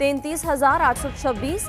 33,826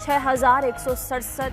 6,167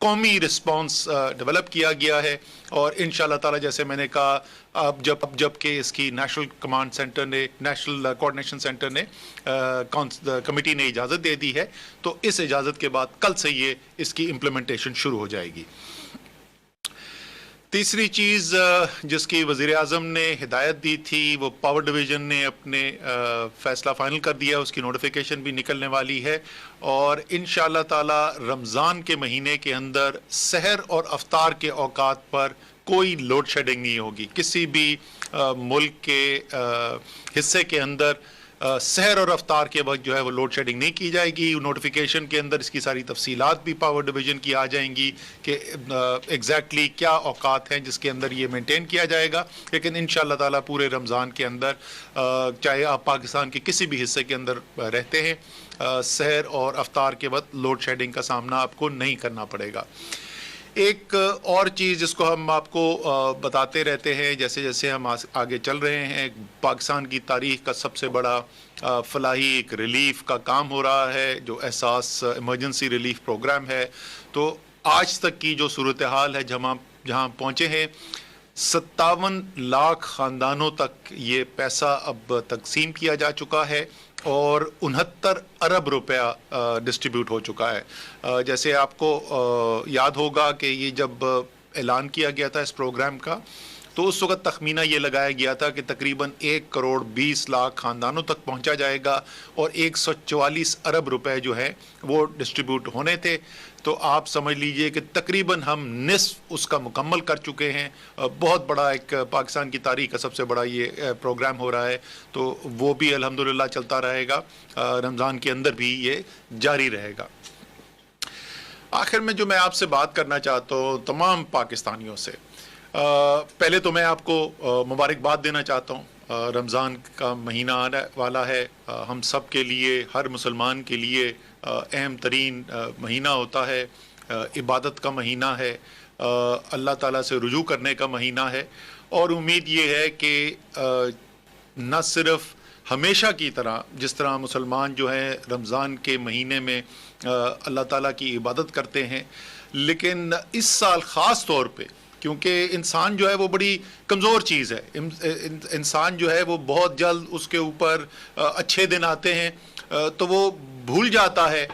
قومی response develop کیا گیا ہے، اور انشاءاللہ تعالی جیسے میں نے کہا اب جب کہ اس کی نیشنل کمانڈ سینٹر نے، نیشنل کوآرڈینیشن سینٹر نے، کمیٹی نے اجازت دے دی ہے، تو اس اجازت کے بعد کل سے یہ اس کی امپلیمنٹیشن شروع ہو جائے گی۔ تیسری چیز جس کی وزیر اعظم نے ہدایت دی تھی، وہ پاور ڈویژن نے اپنے فیصلہ فائنل کر دیا، اس کی نوٹیفیکیشن بھی نکلنے والی ہے، اور انشاءاللہ تعالی رمضان کے مہینے کے اندر سحر اور افطار کے اوقات پر کوئی لوڈ شیڈنگ نہیں ہوگی۔ کسی بھی ملک کے حصے کے اندر سحر اور افطار کے وقت جو ہے وہ لوڈ شیڈنگ نہیں کی جائے گی۔ نوٹیفیکیشن کے اندر اس کی ساری تفصیلات بھی پاور ڈویژن کی آ جائیں گی کہ ایگزیکٹلی کیا اوقات ہیں جس کے اندر یہ مینٹین کیا جائے گا، لیکن انشاءاللہ تعالیٰ پورے رمضان کے اندر چاہے آپ پاکستان کے کسی بھی حصے کے اندر رہتے ہیں، سحر اور افطار کے وقت لوڈ شیڈنگ کا سامنا آپ کو نہیں کرنا پڑے گا۔ ایک اور چیز جس کو ہم آپ کو بتاتے رہتے ہیں جیسے جیسے ہم آگے چل رہے ہیں، پاکستان کی تاریخ کا سب سے بڑا فلاحی ایک ریلیف کا کام ہو رہا ہے جو احساس ایمرجنسی ریلیف پروگرام ہے۔ تو آج تک کی جو صورتحال ہے جہاں پہنچے ہیں، 57 لاکھ خاندانوں تک یہ پیسہ اب تقسیم کیا جا چکا ہے اور 69 ارب روپیہ ڈسٹریبیوٹ ہو چکا ہے۔ جیسے آپ کو یاد ہوگا کہ یہ جب اعلان کیا گیا تھا اس پروگرام کا، تو اس وقت تخمینہ یہ لگایا گیا تھا کہ تقریباً 1 کروڑ 20 لاکھ خاندانوں تک پہنچا جائے گا اور 144 ارب روپے جو ہے وہ ڈسٹریبیوٹ ہونے تھے۔ تو آپ سمجھ لیجئے کہ تقریباً ہم نصف اس کا مکمل کر چکے ہیں۔ بہت بڑا ایک پاکستان کی تاریخ کا سب سے بڑا یہ پروگرام ہو رہا ہے، تو وہ بھی الحمدللہ چلتا رہے گا، رمضان کے اندر بھی یہ جاری رہے گا۔ آخر میں جو میں آپ سے بات کرنا چاہتا ہوں تمام پاکستانیوں سے، پہلے تو میں آپ کو مبارکباد دینا چاہتا ہوں۔ رمضان کا مہینہ آنے والا ہے، ہم سب کے لیے، ہر مسلمان کے لیے اہم ترین مہینہ ہوتا ہے، عبادت کا مہینہ ہے، اللہ تعالیٰ سے رجوع کرنے کا مہینہ ہے، اور امید یہ ہے کہ نہ صرف ہمیشہ کی طرح جس طرح مسلمان جو ہیں رمضان کے مہینے میں اللہ تعالیٰ کی عبادت کرتے ہیں، لیکن اس سال خاص طور پہ کیونکہ انسان جو ہے وہ بڑی کمزور چیز ہے، انسان جو ہے وہ بہت جلد اس کے اوپر اچھے دن آتے ہیں تو وہ بھول جاتا ہے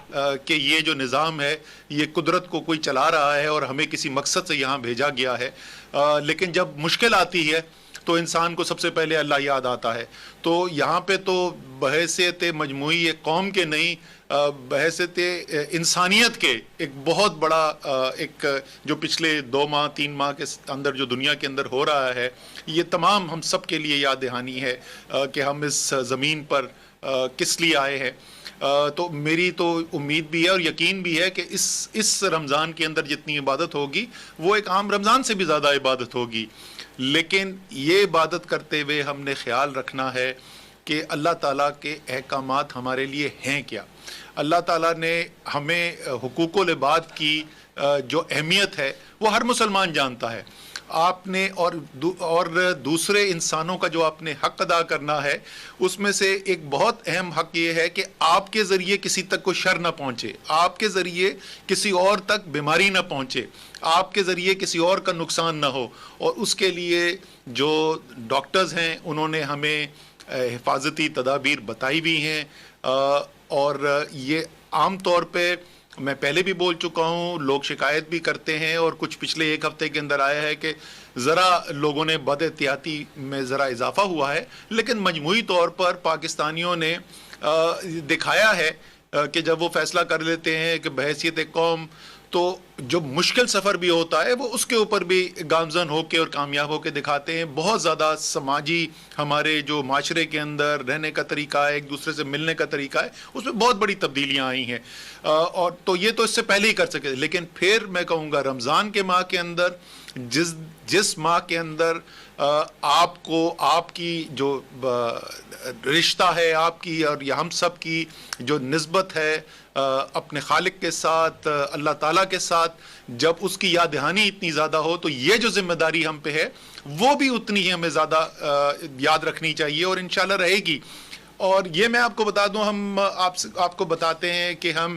کہ یہ جو نظام ہے یہ قدرت کو کوئی چلا رہا ہے اور ہمیں کسی مقصد سے یہاں بھیجا گیا ہے، لیکن جب مشکل آتی ہے تو انسان کو سب سے پہلے اللہ یاد آتا ہے۔ تو یہاں پہ تو بحیثیت مجموعی ایک قوم کے نہیں، بحیثیت انسانیت کے ایک بہت بڑا ایک جو پچھلے 2 ماہ 3 ماہ کے اندر جو دنیا کے اندر ہو رہا ہے، یہ تمام ہم سب کے لیے یاد دہانی ہے کہ ہم اس زمین پر کس لیے آئے ہیں۔ تو میری تو امید بھی ہے اور یقین بھی ہے کہ اس رمضان کے اندر جتنی عبادت ہوگی وہ ایک عام رمضان سے بھی زیادہ عبادت ہوگی، لیکن یہ عبادت کرتے ہوئے ہم نے خیال رکھنا ہے کہ اللہ تعالیٰ کے احکامات ہمارے لیے ہیں کیا۔ اللہ تعالیٰ نے ہمیں حقوق العباد کی جو اہمیت ہے وہ ہر مسلمان جانتا ہے۔ آپ نے اور دوسرے انسانوں کا جو آپ نے حق ادا کرنا ہے، اس میں سے ایک بہت اہم حق یہ ہے کہ آپ کے ذریعے کسی تک کوئی شر نہ پہنچے، آپ کے ذریعے کسی اور تک بیماری نہ پہنچے، آپ کے ذریعے کسی اور کا نقصان نہ ہو، اور اس کے لیے جو ڈاکٹرز ہیں انہوں نے ہمیں حفاظتی تدابیر بتائی بھی ہیں، اور یہ عام طور پہ میں پہلے بھی بول چکا ہوں، لوگ شکایت بھی کرتے ہیں اور کچھ پچھلے 1 ہفتے کے اندر آیا ہے کہ ذرا لوگوں نے بد احتیاطی میں ذرا اضافہ ہوا ہے، لیکن مجموعی طور پر پاکستانیوں نے دکھایا ہے کہ جب وہ فیصلہ کر لیتے ہیں کہ بحیثیت قوم، تو جو مشکل سفر بھی ہوتا ہے وہ اس کے اوپر بھی گامزن ہو کے اور کامیاب ہو کے دکھاتے ہیں۔ بہت زیادہ سماجی ہمارے جو معاشرے کے اندر رہنے کا طریقہ ہے، ایک دوسرے سے ملنے کا طریقہ ہے، اس میں بہت بڑی تبدیلیاں آئی ہیں، اور تو یہ تو اس سے پہلے ہی کر سکے، لیکن پھر میں کہوں گا رمضان کے ماہ کے اندر جس ماہ کے اندر آپ کو آپ کی جو رشتہ ہے، آپ کی اور ہم سب کی جو نسبت ہے اپنے خالق کے ساتھ، اللہ تعالیٰ کے ساتھ، جب اس کی یاد دہانی اتنی زیادہ ہو تو یہ جو ذمہ داری ہم پہ ہے وہ بھی اتنی ہی ہمیں زیادہ یاد رکھنی چاہیے اور انشاءاللہ رہے گی۔ اور یہ میں آپ کو بتا دوں، ہم آپ کو بتاتے ہیں کہ ہم